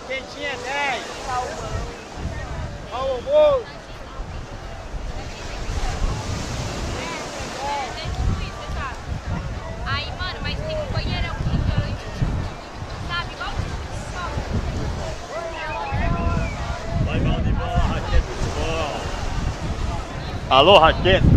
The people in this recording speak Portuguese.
Quentinha é 10. Ao almoço. Aí, mano, mas tem um banheirão gigante. Sabe, igual Vai, mal de bola, Raquete, muito bom. Alô, Raquete.